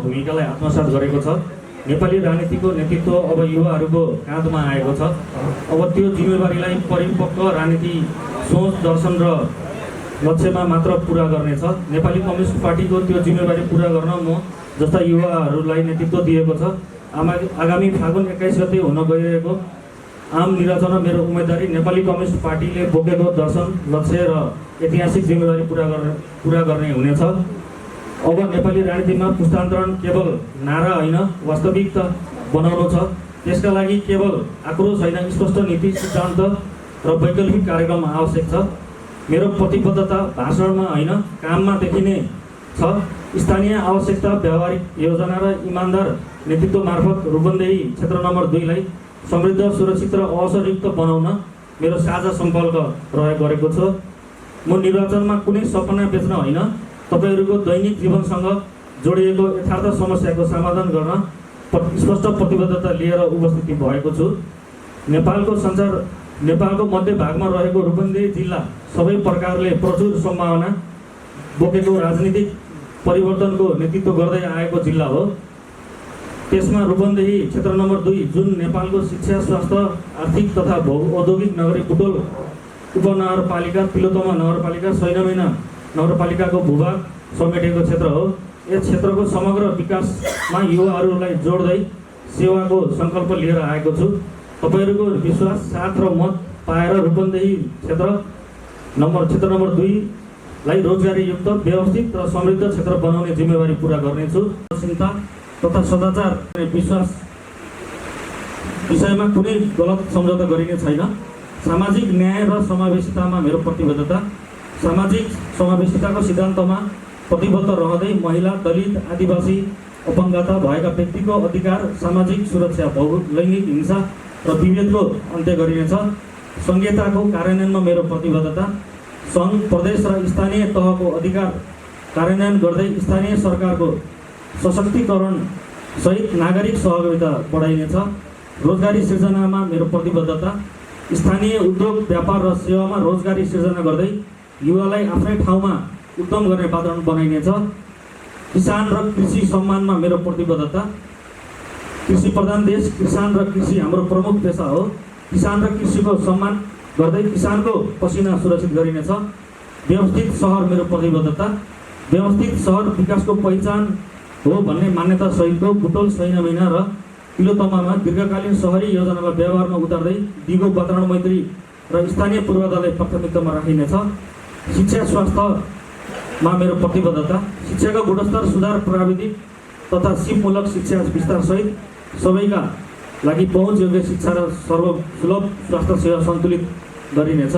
भूमिकालाई आत्मसात गरेको छ। नेपाली राजनीतिको नेतृत्व अब युवाहरूको काँधमा आएको छ। अब त्यो जिम्मेवारीलाई परिपक्व राजनीति सोच, दर्शन र लक्ष्यमा मात्र पुरा गर्नेछ। नेपाली कम्युनिस्ट पार्टीको त्यो जिम्मेवारी पुरा गर्न म जस्ता युवाहरूलाई नेतृत्व दिएको छ। आगामी फागुन 21 गते हुन गइरहेको आम निर्वाचनमा मेरो उम्मेदवारी नेपाली कम्युनिस्ट पार्टीले बोकेको दर्शन, लक्ष्य र ऐतिहासिक जिम्मेवारी पुरा गर्ने हुनेछ। अब नेपाली राजनीतिमा पुस्तान्तरण केवल नारा होइन, वास्तविकता बनाउनु छ। त्यसका लागि केवल आक्रोश होइन, स्पष्ट नीति, सिद्धान्त र वैकल्पिक कार्यक्रम आवश्यक छ। मेरो प्रतिबद्धता भाषणमा होइन, काममा देखिने छ। स्थानीय आवश्यकता, व्यावहारिक योजना र इमान्दार नेतृत्व मार्फत रूपन्देही क्षेत्र नम्बर 2 लाई समृद्ध, सुरक्षित र अवसरयुक्त बनाउन मेरो साझा संकल्प गरेको छु। म निर्वाचनमा कुनै सपना बेच्न होइन, तपाईहरूको दैनिक जीवनसँग जोडिएको यथार्थ समस्याको समाधान गर्न स्पष्ट प्रतिबद्धता लिएर उपस्थिति भएको छु। नेपालको मध्य भागमा रहेको रूपन्देही जिल्ला सबै प्रकारले प्रचुर सम्भावना बोकेको राजनीतिक परिवर्तनको नेतृत्व गर्दै आएको जिल्ला हो। त्यसमा रूपन्देही क्षेत्र नम्बर 2 जुन नेपालको शिक्षा, स्वास्थ्य, आर्थिक तथा औद्योगिक नगरी बुटोल उपनगरपालिका, तिलोत्तमा नगरपालिका, सैनमैना नगरपालिकाको भूभाग समेटेको क्षेत्र हो। यस क्षेत्रको समग्र विकासमा युवाहरूलाई जोड्दै सेवाको सङ्कल्प लिएर आएको छु। तपाईहरूको विश्वास, साथ र मत पाएर रूपन्देही क्षेत्र नम्बर 2 लाई रोजगारीयुक्त, व्यवस्थित र समृद्ध क्षेत्र बनाउने जिम्मेवारी पुरा गर्नेछु। चिन्ता तथा सदाचार विश्वास विषयमा कुनै गलत सम्झौता गरिने छैन। सामाजिक न्याय र समावेशितामा मेरो प्रतिबद्धता। सामाजिक समावेशिताको सिद्धान्तमा प्रतिबद्ध रहँदै महिला, दलित, आदिवासी, अपङ्गता भएका व्यक्तिको अधिकार, सामाजिक सुरक्षा, लैङ्गिक हिंसा र विभेदको अन्त्य गरिनेछ। संहिताको कार्यान्वयनमा मेरो प्रतिबद्धता। सङ्घ, प्रदेश र स्थानीय तहको अधिकार कार्यान्वयन गर्दै स्थानीय सरकारको सशक्तिकरण सहित नागरिक सहभागिता बढाइनेछ। रोजगारी सिर्जनामा मेरो प्रतिबद्धता। स्थानीय उद्योग, व्यापार र सेवामा रोजगारी सिर्जना गर्दै युवालाई आफ्नै ठाउँमा उद्यम गर्ने वातावरण बनाइनेछ। किसान र कृषि सम्मानमा मेरो प्रतिबद्धता। कृषि प्रधान देश, किसान र कृषि हाम्रो प्रमुख पेसा हो। किसान र कृषिको सम्मान गर्दै किसानको पसिना सुरक्षित गरिनेछ। व्यवस्थित सहर मेरो प्रतिबद्धता। व्यवस्थित सहर विकासको पहिचान हो भन्ने मान्यता सहितको बुटोल, सैनमैना र तिलोत्तमामा दीर्घकालीन सहरी योजनालाई व्यवहारमा उतार्दै दिगो वातावरण मैत्री र स्थानीय पूर्वाधारलाई प्राथमिकतामा राखिनेछ। शिक्षा, स्वास्थ्यमा मेरो प्रतिबद्धता। शिक्षाको गुणस्तर सुधार, प्राविधिक तथा सिपमूलक शिक्षा विस्तार सहित सबैका लागि पहुँच योग्य शिक्षा र सर्वसुलभ स्वास्थ्य सेवा सन्तुलित गरिनेछ।